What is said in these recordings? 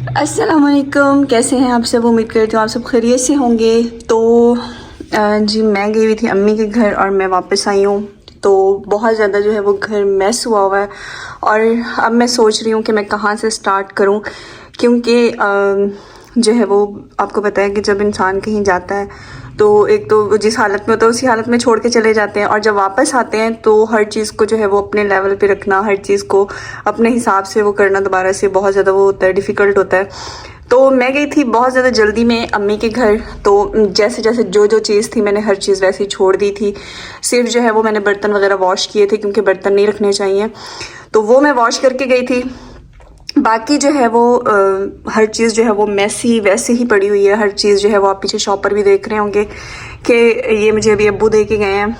अस्सलामुअलैकुम, कैसे हैं आप सब। उम्मीद करती हूँ आप सब खैरियत से होंगे। तो जी मैं गई हुई थी अम्मी के घर और मैं वापस आई हूँ। तो बहुत ज़्यादा जो है वो घर मैस हुआ है और अब मैं सोच रही हूँ कि मैं कहाँ से स्टार्ट करूँ, क्योंकि जो है वो आपको पता है कि जब इंसान कहीं जाता है तो एक तो वो जिस हालत में होता है उसी हालत में छोड़ के चले जाते हैं, और जब वापस आते हैं तो हर चीज़ को जो है वो अपने लेवल पे रखना, हर चीज़ को अपने हिसाब से वो करना दोबारा से बहुत ज़्यादा वो होता है, डिफ़िकल्ट होता है। तो मैं गई थी बहुत ज़्यादा जल्दी में अम्मी के घर। तो जैसे जैसे जो जो चीज़ थी मैंने हर चीज़ वैसे ही छोड़ दी थी। सिर्फ जो है वो मैंने बर्तन वगैरह वॉश किए थे, क्योंकि बर्तन नहीं रखने चाहिए, तो वो मैं वॉश करके गई थी। बाकी जो है वो हर चीज़ जो है वो मैसी वैसे ही पड़ी हुई है। हर चीज़ जो है वो आप पीछे शॉप पर भी देख रहे होंगे कि ये मुझे अभी अब्बू दे के गए हैं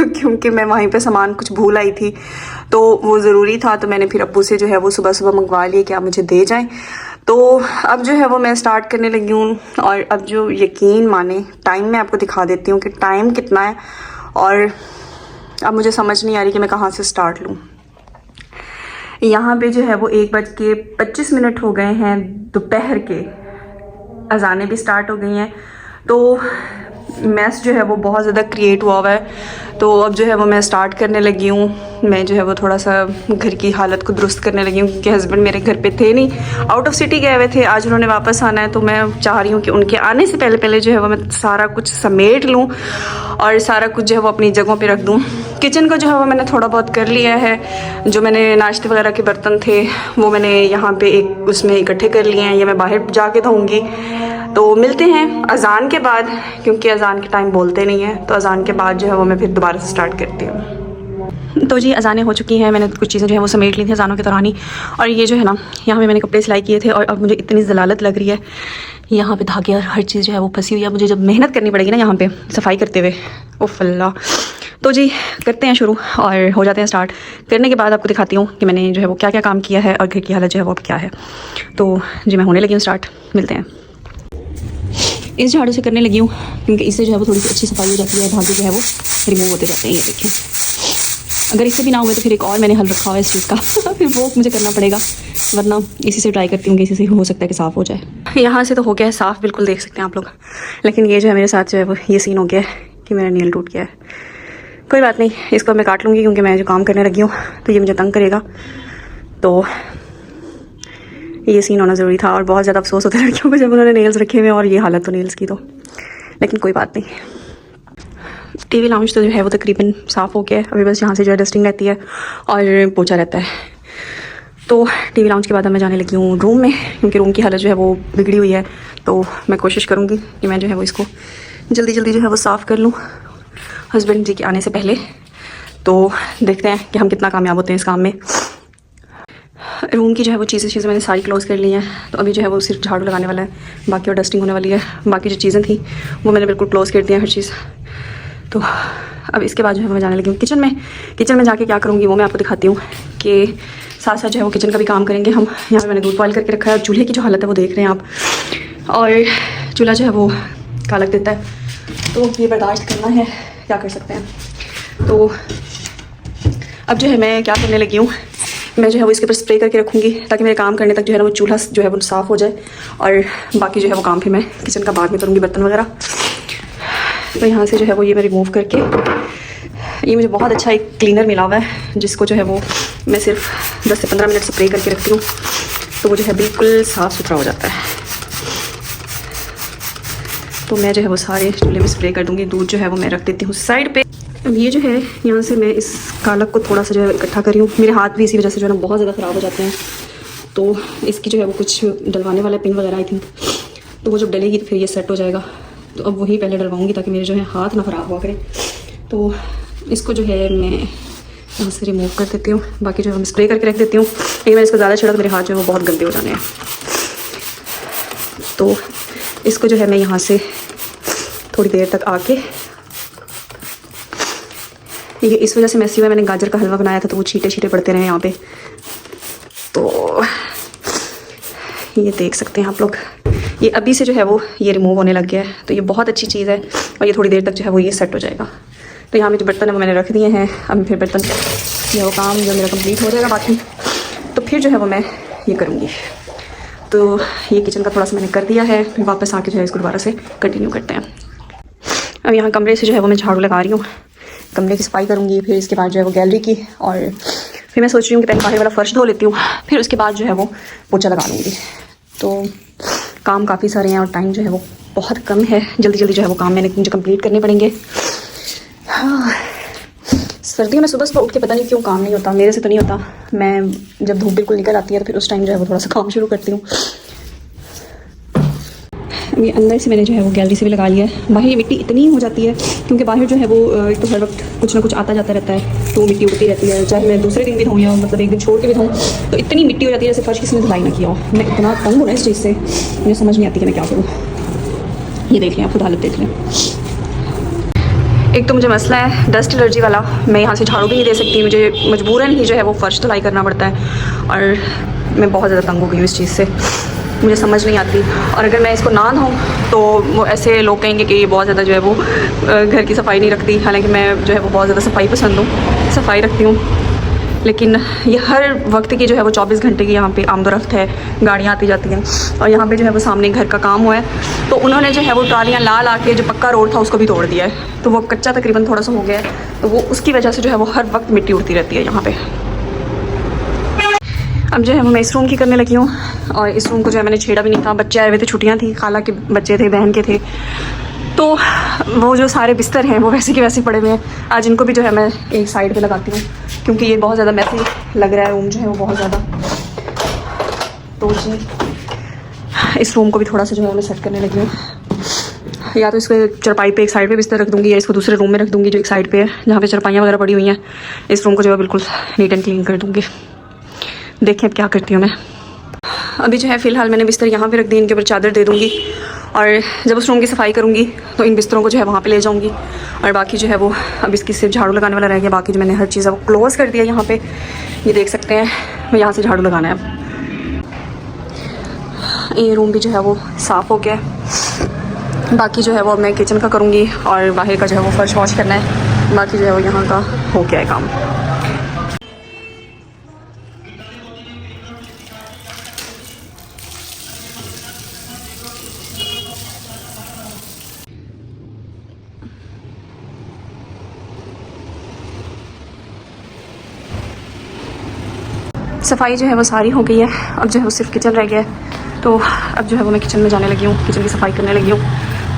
क्योंकि मैं वहीं पे सामान कुछ भूल आई थी, तो वो ज़रूरी था। तो मैंने फिर अब्बू से जो है वो सुबह सुबह मंगवा लिए कि आप मुझे दे जाएं। तो अब जो है वो मैं स्टार्ट करने लगी हूँ, और अब जो यकीन माने टाइम मैं आपको दिखा देती हूँ कि टाइम कितना है, और अब मुझे समझ नहीं आ रही कि मैं कहाँ से स्टार्ट लूँ। यहाँ पे जो है वो 1:25 हो गए हैं दोपहर के, अजानें भी स्टार्ट हो गई हैं। तो मैस जो है वो बहुत ज़्यादा क्रिएट हुआ है। तो अब जो है वो मैं स्टार्ट करने लगी हूँ। मैं जो है वो थोड़ा सा घर की हालत को दुरुस्त करने लगी हूँ, क्योंकि हस्बैंड मेरे घर पे थे नहीं, आउट ऑफ सिटी गए हुए थे। आज उन्होंने वापस आना है, तो मैं चाह रही हूँ कि उनके आने से पहले पहले जो है वो मैं सारा कुछ समेट लूँ और सारा कुछ जो है वो अपनी जगहों पे रख दूँ। किचन का जो है वो मैंने थोड़ा बहुत कर लिया है। जो मैंने नाश्ते वगैरह के बर्तन थे वो मैंने यहाँ पे एक उसमें इकट्ठे कर लिए हैं, ये मैं बाहर जाके धोऊंगी। तो मिलते हैं अज़ान के बाद, क्योंकि अज़ान के टाइम बोलते नहीं हैं, तो अज़ान के बाद जो है वो मैं फिर दोबारा से स्टार्ट करती हूँ। तो जी अज़ानें हो चुकी हैं, मैंने कुछ चीज़ें जो है वो समेट ली थी अज़ानों के दौरान ही। और ये जो है ना, यहाँ पे मैंने कपड़े सिलाई किए थे और अब मुझे इतनी ज़लालत लग रही है, यहाँ पे धागे और हर चीज़ जो है वो फंसी हुई है। मुझे जब मेहनत करनी पड़ेगी ना यहाँ पे सफाई करते हुए, उफ़ अल्लाह। तो जी करते हैं शुरू और हो जाते हैं स्टार्ट। करने के बाद आपको दिखाती हूँ कि मैंने जो है वो क्या क्या काम किया है और घर की हालत जो है वो अब क्या है। तो जी मैं होने लगी हूँ स्टार्ट, मिलते हैं। इस झाड़ू से करने लगी हूँ, क्योंकि इससे जो है वो थोड़ी सी अच्छी सफाई हो जाती है, धागे जो है वो रिमूव होते जाते हैं। ये देखें, अगर इससे भी ना हुए तो फिर एक और मैंने हल रखा हुआ है इस चीज़ का फिर वो मुझे करना पड़ेगा, वरना इसी से ट्राई करती हूँ कि इसी से हो सकता है कि साफ़ हो जाए। यहाँ से तो हो गया है साफ़, बिल्कुल देख सकते हैं आप लोग, लेकिन ये जो है मेरे साथ जो है वो ये सीन हो गया है कि मेरा नील टूट गया है। कोई बात नहीं, इसको मैं काट लूँगी, क्योंकि मैं जो काम करने लगी हूँ तो ये मुझे तंग करेगा। तो ये सीन होना ज़रूरी था, और बहुत ज़्यादा अफसोस होता है लड़कियों को जब उन्होंने नेल्स रखे हुए और ये हालत हो नेल्स की। तो लेकिन कोई बात नहीं। टीवी लाउंज तो जो है वो तकरीबन साफ़ हो गया है, अभी बस यहाँ से जो है डस्टिंग रहती है और पोछा रहता है। तो टीवी लाउंज के बाद मैं जाने लगी हूँ रूम में, क्योंकि रूम की हालत जो है वो बिगड़ी हुई है। तो मैं कोशिश करूँगी कि मैं जो है वो इसको जल्दी जल्दी जो है वो साफ़ कर लूँ हस्बैंड जी के आने से पहले। तो देखते हैं कि हम कितना कामयाब होते हैं इस काम में। रूम की जो है वो चीज़ें मैंने सारी क्लोज़ कर ली हैं। तो अभी जो है वो सिर्फ झाड़ू लगाने वाला है, बाकी और डस्टिंग होने वाली है। बाकी जो चीज़ें थी वो मैंने बिल्कुल क्लोज़ कर दी हैं हर चीज़। तो अब इसके बाद जो है मैं जाने लगी हूँ किचन में। किचन में जाके क्या करूँगी वो मैं आपको दिखाती हूँ, कि साथ साथ जो है वो किचन का भी काम करेंगे हम। यहाँ पे मैंने दूध बॉयल करके रखा है, और चूल्हे की जो हालत है वो देख रहे हैं आप, और चूल्हा जो है वो कालक देता है, तो ये बर्दाश्त करना है, क्या कर सकते हैं। तो अब जो है मैं क्या करने लगी हूँ, मैं जो है वो इसके ऊपर स्प्रे करके रखूँगी, ताकि मेरे काम करने तक जो है ना वो चूल्हा जो है वो साफ़ हो जाए, और बाकी जो है वो काम फिर मैं किचन का बाद में करूँगी, बर्तन वगैरह। तो यहाँ से जो है वो ये मैं रिमूव करके, ये मुझे बहुत अच्छा एक क्लीनर मिला हुआ है, जिसको जो है वो मैं सिर्फ 10 से 15 मिनट स्प्रे करके रखती हूँ, तो वो जो है बिल्कुल साफ़ सुथरा हो जाता है। तो मैं जो है वो सारे चूल्हे में स्प्रे कर दूँगी। दूध जो है वो मैं रख देती हूँ साइड पे। अब ये जो है यहाँ से मैं इस कालक को थोड़ा सा जो है इकट्ठा करी हूँ। मेरे हाथ भी इसी वजह से जो है ना बहुत ज़्यादा ख़राब हो जाते हैं। तो इसकी जो है वो कुछ डलवाने वाला पिन वगैरह आई थिंक, तो वो जब डलेगी तो फिर ये सेट हो जाएगा। तो अब वही पहले डलवाऊँगी, ताकि मेरे जो है हाथ ना ख़राब हुआ करें। तो इसको जो है मैं यहाँ से रिमूव कर देती हूँ, बाकी जो है मैं स्प्रे करके रख देती हूँ। लेकिन मैं इसको ज़्यादा छिड़ा तो मेरे हाथ जो है वो बहुत गंदे हो जाने हैं। तो इसको जो है मैं यहाँ से थोड़ी देर तक आके, ये इस वजह से मैसी हुआ, मैंने गाजर का हलवा बनाया था तो वो छींटे छींटे पड़ते रहे यहाँ पे। तो ये देख सकते हैं आप लोग, ये अभी से जो है वो ये रिमूव होने लग गया है। तो ये बहुत अच्छी चीज़ है, और ये थोड़ी देर तक जो है वो ये सेट हो जाएगा। तो यहाँ में जो बर्तन है वो मैंने रख दिए हैं। अब फिर बर्तन जो वो काम जो मेरा कंप्लीट हो जाएगा बाकी, तो फिर जो है वो मैं ये करूँगी। तो ये किचन का थोड़ा सा मैंने कर दिया है, वापस आके जो है इसको दोबारा से कंटिन्यू करते हैं। अब यहाँ कमरे से जो है वो मैं झाड़ू लगा रही हूँ, कमरे की सफाई करूँगी, फिर इसके बाद जो है वो गैलरी की, और फिर मैं सोच रही हूँ कि पहले बाहर वाला फर्श धो लेती हूँ, फिर उसके बाद जो है वो पोछा लगा लूँगी। तो काम काफ़ी सारे हैं और टाइम जो है वो बहुत कम है, जल्दी जल्दी जो है वो काम मुझे कंप्लीट करने पड़ेंगे। हाँ, सर्दियों में सुबह उठ के पता नहीं क्यों काम नहीं होता, मेरे से तो नहीं होता। मैं जब धूप बिल्कुल निकल आती है तो फिर उस टाइम जो है वो थोड़ा सा काम शुरू करती हूँ। ये अंदर से मैंने जो है वो गैलरी से भी लगा लिया है। बाहर ये मिट्टी इतनी हो जाती है क्योंकि बाहर जो है वो एक तो हर वक्त कुछ ना कुछ आता जाता रहता है, तो मिट्टी उड़ती रहती है, चाहे मैं दूसरे दिन भी धोऊँ या मतलब एक दिन छोड़ के भी धोऊँ, तो इतनी मिट्टी हो जाती है जैसे फर्श किसी ने धुलाई ना किया हो। मैं इतना तंग हूँ ना इस चीज़ से, मुझे समझ नहीं आती कि मैं क्या करूँ। ये देख लें, आप खुद हालत देख लें। एक तो मुझे मसला है डस्ट एलर्जी वाला, मैं यहाँ से झाड़ू भी नहीं दे सकती, मुझे मजबूरन ही जो है वो फर्श धुलाई करना पड़ता है, और मैं बहुत ज़्यादा तंग हो गई हूँ इस चीज़ से, मुझे समझ नहीं आती। और अगर मैं इसको ना धोऊँ तो वो ऐसे लोग कहेंगे कि ये बहुत ज़्यादा जो है वो घर की सफाई नहीं रखती, हालांकि मैं जो है वो बहुत ज़्यादा सफाई पसंद हूँ, सफाई रखती हूँ। लेकिन ये हर वक्त की जो है वो 24 घंटे की यहाँ पे आमदोरफ्त है, गाड़ियाँ आती जाती हैं, और यहाँ पे जो है वो सामने घर का काम हुआ है, तो उन्होंने जो है वो ट्रालियाँ ला के जो पक्का रोड था उसको भी तोड़ दिया है, तो वो कच्चा तकरीबन थोड़ा सा हो गया है, तो वो उसकी वजह से जो है वो हर वक्त मिट्टी उड़ती रहती है यहाँ पे। अब जो है मैं इस रूम की करने लगी हूँ, और इस रूम को जो है मैंने छेड़ा भी नहीं था, बच्चे आए हुए थे, छुट्टियाँ थी, खाला के बच्चे थे, बहन के थे, तो वो जो सारे बिस्तर हैं वो वैसे के वैसे पड़े हुए हैं। आज इनको भी जो है मैं एक साइड पे लगाती हूँ क्योंकि ये बहुत ज़्यादा मैसी लग रहा है रूम जो है वो बहुत ज़्यादा। तो जी इस रूम को भी थोड़ा सा जो है मैं सेट करने लगी हूँ, या तो इसको चरपाई पे एक साइड पे बिस्तर रख दूँगी, या इसको दूसरे रूम में रख दूँगी जो एक साइड पे है जहाँ पे चरपाइयाँ वगैरह पड़ी हुई हैं। इस रूम को जो है बिल्कुल नीट एंड क्लीन कर दूँगी। देखें अब क्या करती हूँ मैं। अभी जो है फ़िलहाल मैंने बिस्तर यहाँ पे रख दी, इनके ऊपर चादर दे दूँगी, और जब उस रूम की सफाई करूँगी तो इन बिस्तरों को जो है वहाँ पे ले जाऊँगी, और बाकी जो है वो अब इसकी सिर्फ झाड़ू लगाने वाला रह गया, बाकी जो मैंने हर चीज़ वो क्लोज़ कर दिया। यहाँ पे ये देख सकते हैं, मैं यहाँ से झाड़ू लगाना है अब। ये रूम भी जो है वो साफ़ हो गया है, बाकी जो है वो मैं किचन का करूँगी, और बाहर का जो है वो फर्श वॉश करना है, बाकी जो है वो यहाँ का हो गया है काम। सफाई जो है वो सारी हो गई है, अब जो है वो सिर्फ किचन रह गया है, तो अब जो है वो मैं किचन में जाने लगी हूँ, किचन की सफाई करने लगी हूँ।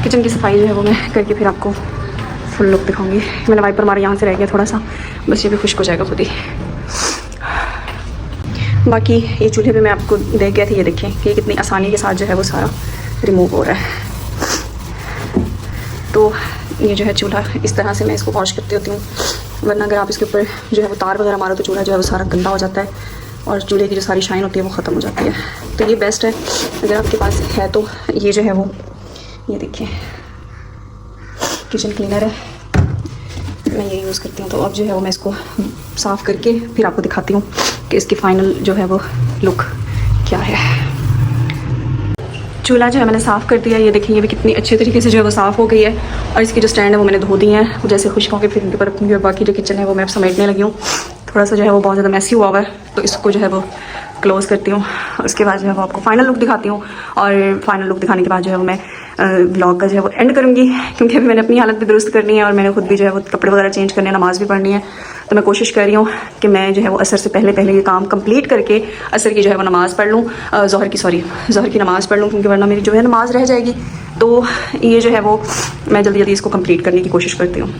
किचन की सफाई जो है वो मैं करके फिर आपको फुल लुक दिखाऊंगी। मैंने वाइपर मारा यहाँ से रह गया थोड़ा सा, बस ये भी खुश्क हो जाएगा खुद ही। बाकी ये चूल्हे पे मैं आपको देख गया था, ये देखिए कि कितनी आसानी के साथ जो है वो सारा रिमूव हो रहा है। तो ये जो है चूल्हा इस तरह से मैं इसको वॉश करती होती हूँ, वरना अगर आप इसके ऊपर जो है वो तार वगैरह मारो तो चूल्हा जो है वो सारा गंदा हो जाता है, और चूल्हे की जो सारी शाइन होती है वो ख़त्म हो जाती है। तो ये बेस्ट है अगर आपके पास है तो। ये जो है वो ये देखिए किचन क्लीनर है, मैं ये यूज़ करती हूँ। तो अब जो है वो मैं इसको साफ़ करके फिर आपको दिखाती हूँ कि इसकी फ़ाइनल जो है वो लुक क्या है। चूल्हा जो है मैंने साफ़ कर दिया, ये देखिए ये भी कितनी अच्छे तरीके से जो है वो साफ़ हो गई है, और इसकी जो स्टैंड है वो मैंने धो दी है, वो जैसे खुश्क होकर फिर इनके ऊपर रखूँगी। और बाकी जो किचन है वो मैं अब समेटने लगी हूँ, थोड़ा सा जो है वो बहुत ज़्यादा मैसी हुआ है, तो इसको जो है वो क्लोज़ करती हूँ। उसके बाद जो है वो आपको फाइनल लुक दिखाती हूँ, और फाइनल लुक दिखाने के बाद जो है वो मैं ब्लॉग का जो है वो एंड करूँगी, क्योंकि अभी मैंने अपनी हालत भी दुरुस्त करनी है, और मैंने खुद भी जो है वो कपड़े वगैरह चेंज करने, नमाज़ भी पढ़नी है। तो मैं कोशिश कर रही हूँ कि मैं जो है वो असर से पहले ये काम कंप्लीट करके असर की जो है वो नमाज़ पढ़ लूँ, ज़ोहर की नमाज़ पढ़ लूँ, क्योंकि वरना मेरी जो है नमाज़ रह जाएगी। तो ये जो है वो मैं जल्दी जल्दी इसको कंप्लीट करने की कोशिश करती हूँ।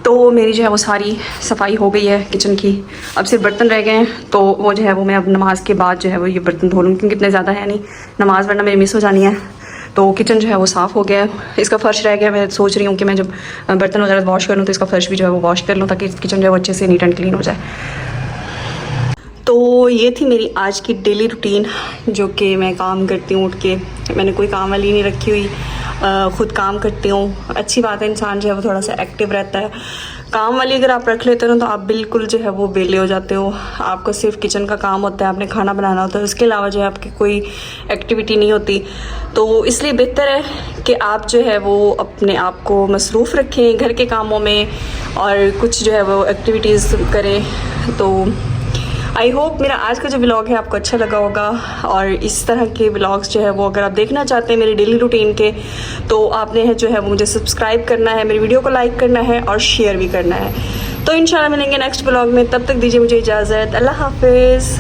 तो मेरी जो है वो सारी सफाई हो गई है किचन की, अब सिर्फ बर्तन रह गए हैं, तो वो जो है वो मैं अब नमाज़ के बाद जो है वो ये बर्तन धो लूँ, क्योंकि इतने ज़्यादा है नहीं, नमाज़ वरना मेरी मिस हो जानी है। तो किचन जो है वो साफ़ हो गया है, इसका फ़र्श रह गया। मैं सोच रही हूँ कि मैं जब बर्तन वगैरह वॉश कर लूँ तो इसका फ़र्श भी जो है वो वॉश कर लूँ, ताकि किचन जो है वो अच्छे से नीट एंड क्लीन हो जाए। तो ये थी मेरी आज की डेली रूटीन, जो कि मैं काम करती हूँ उठ के। मैंने कोई काम वाली नहीं रखी हुई, ख़ुद काम करती हूँ। अच्छी बात है, इंसान जो है वो थोड़ा सा एक्टिव रहता है। काम वाली अगर आप रख लेते हो ना तो आप बिल्कुल जो है वो बेले हो जाते हो। आपको सिर्फ किचन का काम होता है, आपने खाना बनाना होता है, उसके अलावा जो है आपकी कोई एक्टिविटी नहीं होती। तो इसलिए बेहतर है कि आप जो है वो अपने आप को मसरूफ़ रखें घर के कामों में, और कुछ जो है वो एक्टिविटीज़ करें। तो आई होप मेरा आज का जो व्लॉग है आपको अच्छा लगा होगा, और इस तरह के व्लॉग्स जो है वो अगर आप देखना चाहते हैं मेरे डेली रूटीन के, तो आपने जो है वो मुझे सब्सक्राइब करना है, मेरी वीडियो को लाइक करना है और शेयर भी करना है। तो इंशाल्लाह मिलेंगे नेक्स्ट व्लॉग में, तब तक दीजिए मुझे इजाज़त। अल्लाह हाफिज़।